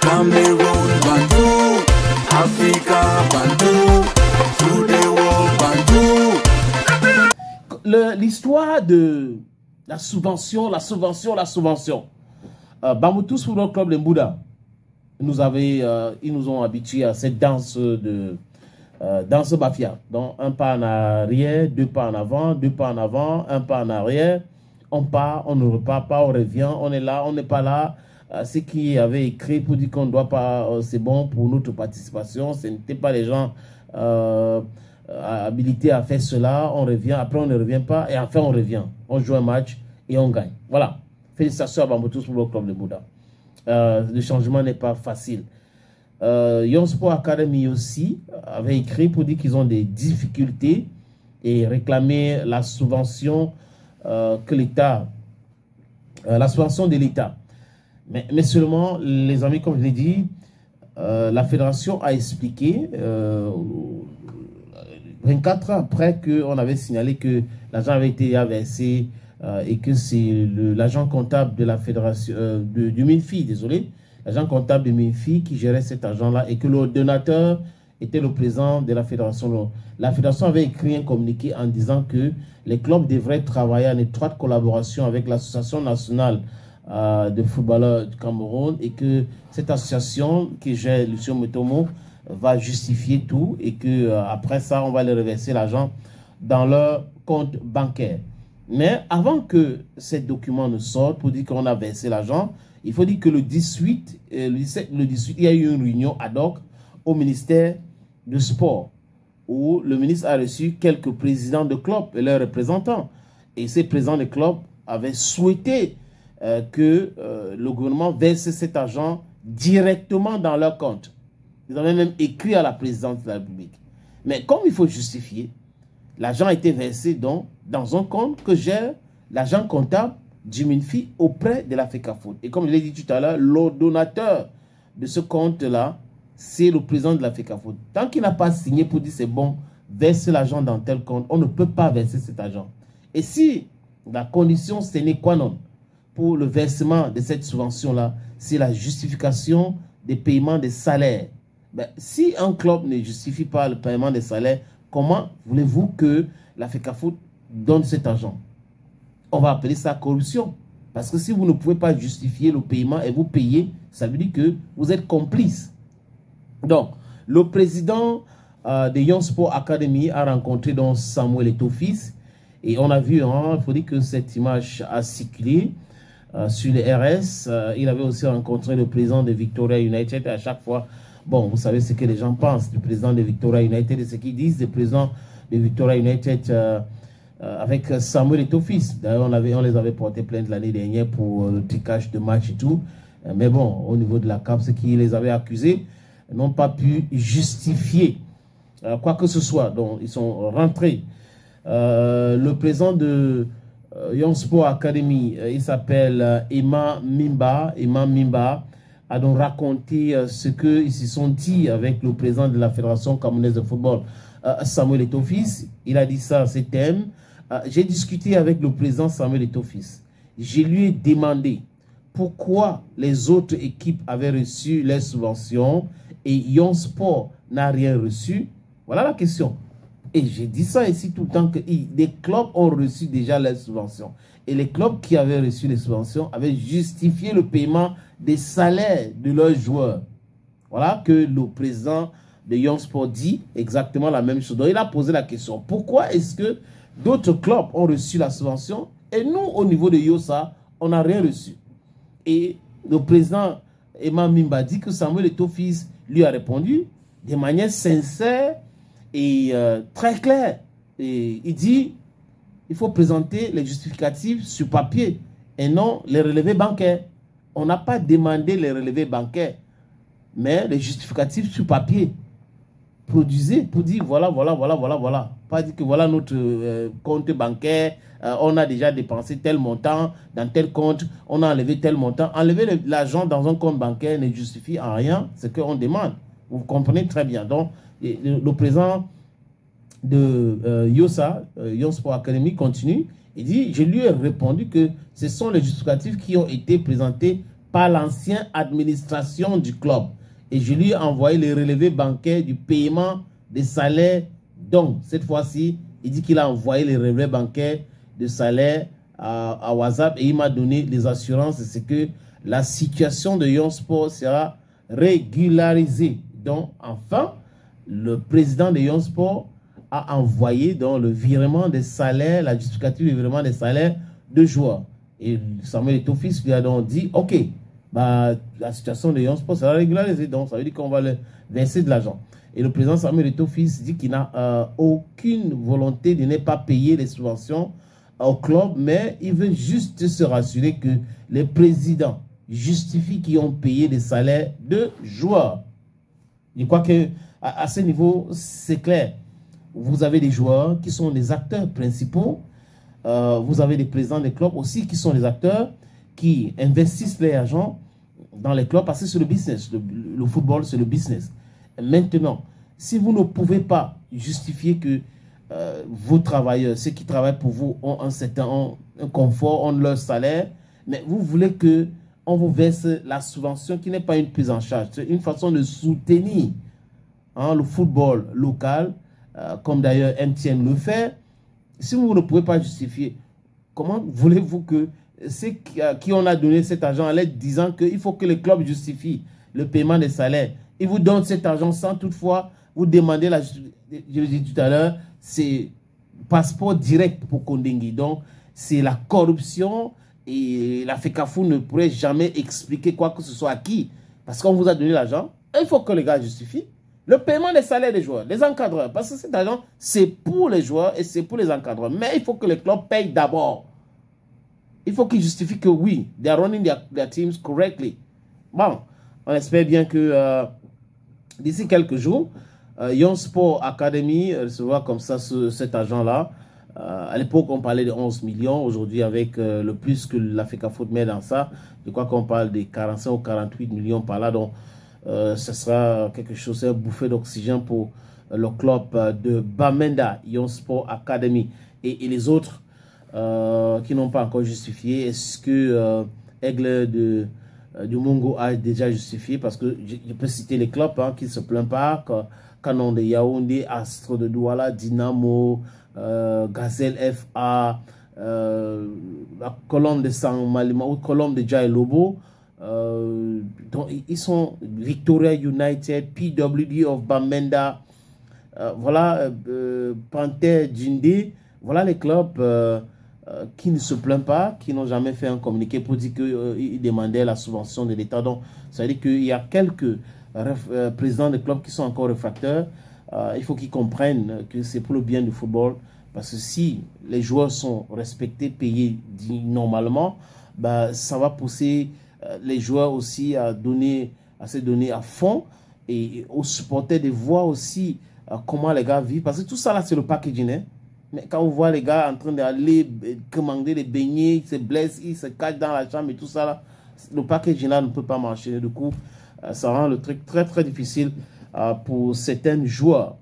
Cameroun, Bandou, Africa, Bandou, through the world, Bandou. L'histoire de la subvention. Bamoutou Football Club de Mbouda, ils nous ont habitués à cette danse de danse bafia. Donc un pas en arrière, deux pas en avant, deux pas en avant, un pas en arrière. On part, on ne repart pas, on revient, on est là, on n'est pas là. Ce qui avait écrit pour dire qu'on ne doit pas, c'est bon pour notre participation. Ce n'était pas les gens habilités à faire cela. On revient, après on ne revient pas et enfin on revient. On joue un match et on gagne. Voilà. Félicitations à Bamoutou pour le club de Mbouda. Le changement n'est pas facile. Yon Sport Academy aussi avait écrit pour dire qu'ils ont des difficultés et réclamer la subvention que l'État, la subvention de l'État. Mais seulement, les amis, comme je l'ai dit, la fédération a expliqué 24 heures après qu'on avait signalé que l'argent avait été versé et que c'est l'agent comptable de la fédération, du MINFI, désolé, l'agent comptable de MINFI qui gérait cet argent-là et que le donateur était le président de la fédération. La fédération avait écrit un communiqué en disant que les clubs devraient travailler en étroite collaboration avec l'association nationale de footballeurs du Cameroun et que cette association qui gère Lucien Mutombo va justifier tout et que après ça, on va leur reverser l'argent dans leur compte bancaire. Mais avant que ces documents ne sortent pour dire qu'on a versé l'argent, il faut dire que le 18, il y a eu une réunion ad hoc au ministère du Sport où le ministre a reçu quelques présidents de clubs et leurs représentants. Et ces présidents de clubs avaient souhaité que le gouvernement verse cet argent directement dans leur compte. Ils avaient même écrit à la présidente de la République. Mais comme il faut justifier, l'argent a été versé donc dans un compte que gère l'agent comptable du MINFI auprès de la FECAFOOT. Et comme je l'ai dit tout à l'heure, le donateur de ce compte-là, c'est le président de la FECAFOOT. Tant qu'il n'a pas signé pour dire c'est bon, verser l'argent dans tel compte, on ne peut pas verser cet argent. Et si la condition sine qua non pour le versement de cette subvention-là, c'est la justification des paiements des salaires. Ben, si un club ne justifie pas le paiement des salaires, comment voulez-vous que la FECAFOOT donne cet argent? On va appeler ça corruption. Parce que si vous ne pouvez pas justifier le paiement et vous payez, ça veut dire que vous êtes complice. Donc, le président de Yon Sport Academy a rencontré donc Samuel Eto'o-Fils. Et on a vu, il faut dire que cette image a circulé sur les RS. Il avait aussi rencontré le président de Victoria United. À chaque fois, bon, vous savez ce que les gens pensent du président de Victoria United et ce qu'ils disent du président de Victoria United avec Samuel Eto'o-Fils. D'ailleurs, on les avait porté plainte l'année dernière pour le tricage de match et tout. Mais bon, au niveau de la CAF, ce qui les avait accusés n'ont pas pu justifier quoi que ce soit. Donc, ils sont rentrés. Le président de Yon Sport Academy, il s'appelle Emma Mimba. Emma Mimba a donc raconté ce qu'ils se sont dit avec le président de la Fédération camerounaise de football, Samuel Eto'o-Fils. Il a dit ça, c'est thème. J'ai discuté avec le président Samuel Eto'o-Fils. Je lui ai demandé pourquoi les autres équipes avaient reçu les subventions et Yon Sport n'a rien reçu. Voilà la question. Et j'ai dit ça ici tout le temps que les clubs ont reçu déjà les subventions. Et les clubs qui avaient reçu les subventions avaient justifié le paiement des salaires de leurs joueurs. Voilà que le président de Yon Sport dit exactement la même chose. Donc il a posé la question. Pourquoi est-ce que d'autres clubs ont reçu la subvention et nous, au niveau de Yosa, on n'a rien reçu? Et le président Emma Mimba dit que Samuel Eto'o-Fils lui a répondu de manière sincère et très claire. Et il dit, il faut présenter les justificatifs sur papier et non les relevés bancaires. On n'a pas demandé les relevés bancaires, mais les justificatifs sur papier. Produisez pour dire voilà. Pas dire que voilà notre compte bancaire, on a déjà dépensé tel montant dans tel compte, on a enlevé tel montant. Enlever l'argent dans un compte bancaire ne justifie en rien ce qu'on demande. Vous comprenez très bien. Donc, le président de Yosa, Yon Sport Academy, continue. Il dit, je lui ai répondu que ce sont les justificatifs qui ont été présentés par l'ancienne administration du club. Et je lui ai envoyé les relevés bancaires du paiement des salaires. Donc, cette fois-ci, il dit qu'il a envoyé les relevés bancaires de salaire à WhatsApp et il m'a donné les assurances. C'est que la situation de Lyon Sport sera régularisée. Donc, enfin, le président de Lyon Sport a envoyé donc, le virement des salaires, la justificative du virement des salaires de joueurs. Et Samuel Eto'o-Fils lui a donc dit, ok, bah, la situation de Lyon Sport sera régularisée. Donc, ça veut dire qu'on va leur verser de l'argent. Et le président Samuel Eto'o-Fils dit qu'il n'a aucune volonté de ne pas payer les subventions au club, mais il veut juste se rassurer que les présidents justifient qu'ils ont payé des salaires de joueurs. Je crois qu'à ce niveau, c'est clair. Vous avez des joueurs qui sont les acteurs principaux. Vous avez des présidents des clubs aussi qui sont les acteurs qui investissent les argent dans les clubs parce que c'est le business. Le football, c'est le business. Maintenant, si vous ne pouvez pas justifier que vos travailleurs, ceux qui travaillent pour vous, ont un confort, ont leur salaire, mais vous voulez que on vous verse la subvention qui n'est pas une prise en charge. C'est une façon de soutenir le football local, comme d'ailleurs MTN le fait. Si vous ne pouvez pas justifier, comment voulez-vous que ceux qui on a donné cet argent en l'air disant qu'il faut que les clubs justifient le paiement des salaires, ils vous donnent cet argent sans toutefois vous demander, je l'ai dit tout à l'heure, c'est passeport direct pour Kondengui. Donc, c'est la corruption et la FECAFOOT ne pourrait jamais expliquer quoi que ce soit à qui. Parce qu'on vous a donné l'argent, il faut que les gars justifient le paiement des salaires des joueurs, des encadreurs. Parce que cet argent, c'est pour les joueurs et c'est pour les encadreurs. Mais il faut que les clubs payent d'abord. Il faut qu'ils justifient que oui, they are running their teams correctly. Bon, on espère bien que d'ici quelques jours, Lyon Sport Academy recevra comme ça cet argent-là. À l'époque, on parlait de 11 millions. Aujourd'hui, avec le plus que la FECAFOOT met dans ça, je crois qu'on parle de 45 ou 48 millions par là. Donc, ce sera quelque chose, un bouffée d'oxygène pour le club de Bamenda, Lyon Sport Academy. Et les autres qui n'ont pas encore justifié, est-ce que Aigle du Mungo a déjà justifié? Parce que je peux citer les clubs qui ne se plaignent pas, Canon de Yaoundé, Astro de Douala, Dynamo, Gazelle FA, la Colombe de San Malima ou Colombe de Jai Lobo. Donc, ils sont Victoria United, PWD of Bamenda, voilà, Panther Djindé, voilà les clubs qui ne se plaignent pas, qui n'ont jamais fait un communiqué pour dire qu'ils demandaient la subvention de l'État. Donc, ça veut dire qu'il y a quelques présidents de clubs qui sont encore réfractaires. Il faut qu'ils comprennent que c'est pour le bien du football. Parce que si les joueurs sont respectés, payés normalement, bah, ça va pousser les joueurs aussi à se donner à fond et aux supporters de voir aussi comment les gars vivent. Parce que tout ça là, c'est le packaging. Hein? Mais quand on voit les gars en train d'aller commander des beignets, ils se blessent, ils se cachent dans la chambre et tout ça là, le packaging là ne peut pas marcher. Du coup, ça rend le truc très très difficile pour certains joueurs.